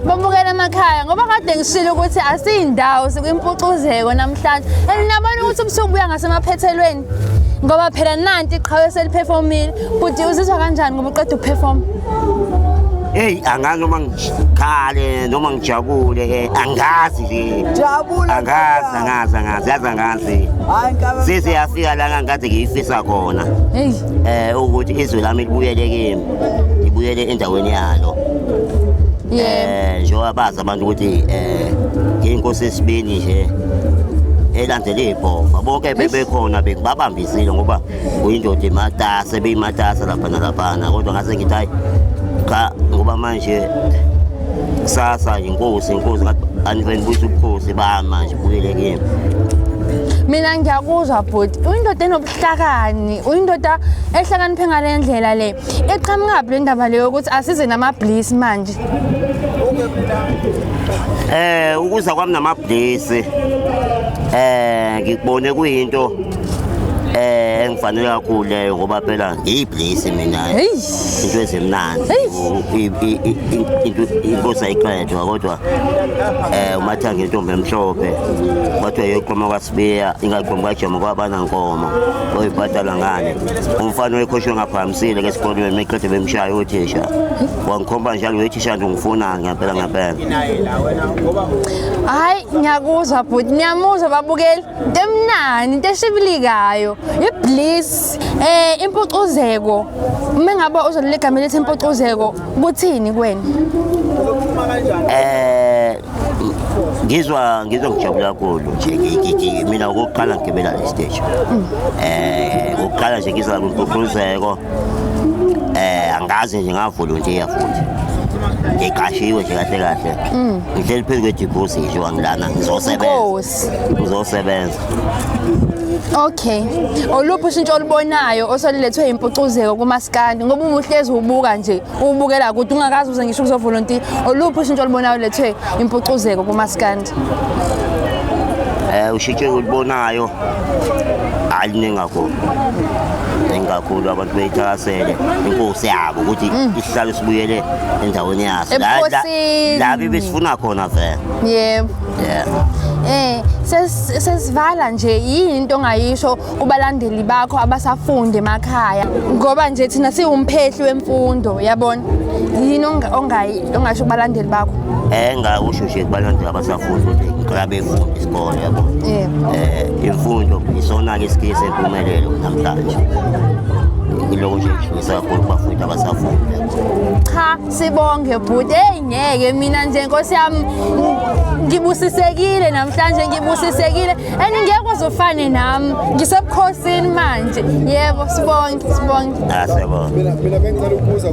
babukela emakhaya ngoba kade ngishilo ukuthi asiyindawo sikwimpucuzeko namhlanje elinabona ukuthi ubusuku buya ngasemaphethelweni ngoba phela nanti iqhawe seliperformile futhi uzizwa kanjani ngoba uqeda ukuperform? Hey, angazi noma ngikhale noma ngijabule angazi nje. Jabula. Angazi. Sisi yafika la ngathi ngiyifisa khona. Hey. Ukuthi izwe lami libuyele kimi. Libuyele endaweni yalo. Njengoba bazi abantu ukuthi inkosi esibini nje elandele ibhofa bonke bebekhona bekubabambisile ngoba uyindoda ematasa beyimatasa lapha nalaphana kodwa ngase ngithi hayi cha ngoba manje kusasa inkosi aniveni buthi ubukhosi bamanje buyele kimi. Mina ngiyakuzwa bhuti uyindoda enobuhlakani uyindoda ehlakaniphe ngale ndlela le eqhamukapi le ndaba leyo ukuthi asize nama-bliss manje. Ukuza kwami nama-bliss ngikubone kuyinto engifanele kakhulu leyo ngoba phela ngiyibliss mina into ezimnandi into inkosi ayiqedwa kodwa umathanga intombi emhlophe kodwa yoqoma kwaSibiya ingaqoma kwaJomo kwabana nkomo oyibhadala ngane umfana oyekhoshwe ngaphakamisile ke esikolweni meqede bemshaya uthisha wangikhomba njalo uthisha nje ngifuna ngempela. Hayi ngiyakuzwa bhuti niyamuzwa babukeli into emnandi into eshibilikayo ibliss impucuzeko uma ngabe uzolile igama elithi impucuzeko kuthini kuwena? Ngizwa ngijabula kakhulu nje mina ukuqala ngigibela le stage ukuqala nje ngizwa impucuzeko angazi nje ngavolunteer futhi ngiqashiwe nje kahle ngihleli phezu kwedibhosi nje wangilana ngizosebenza. Okay, oluphi ushintsho olubonayo osolilethwe impucuzeko kumaskandi ngoba umuhlezi ubuka nje ubukela ukuthi ungakazi uze ngisho ukuzovolunteer oluphi ushintsho olubonayo olethwe impucuzeko kumaskandi? Ushintsho olubonayo aliningi kakhulu abantu beyithakasele inkosi yabo ukuthi isihlalo sibuyele endaweni yaso la bebesifuna khona vele. Yebo. Sesivala nje yini into ongayisho kubalandeli bakho abasafunda emakhaya ngoba nje thina siwumphehli wemfundo yabona yini ongasho kubalandeli bakho? Ngakusho nje kubalandeli abasafunda ukuthi ngicela befunde isikole yabona. Imfundo isona-ke isikisi sempumelelo namhlanje. Iloko nje ngisakakhulu kubafundi abasafunda. Cha sibonge bhuti ngeke mina nje Nkosi yami ngibusisekile namhlanje ngibusisekile ngeke uzofane nami ngisebukhosini manje. Yebo sibonge. Siyabonga. Mina bengicela ukubuza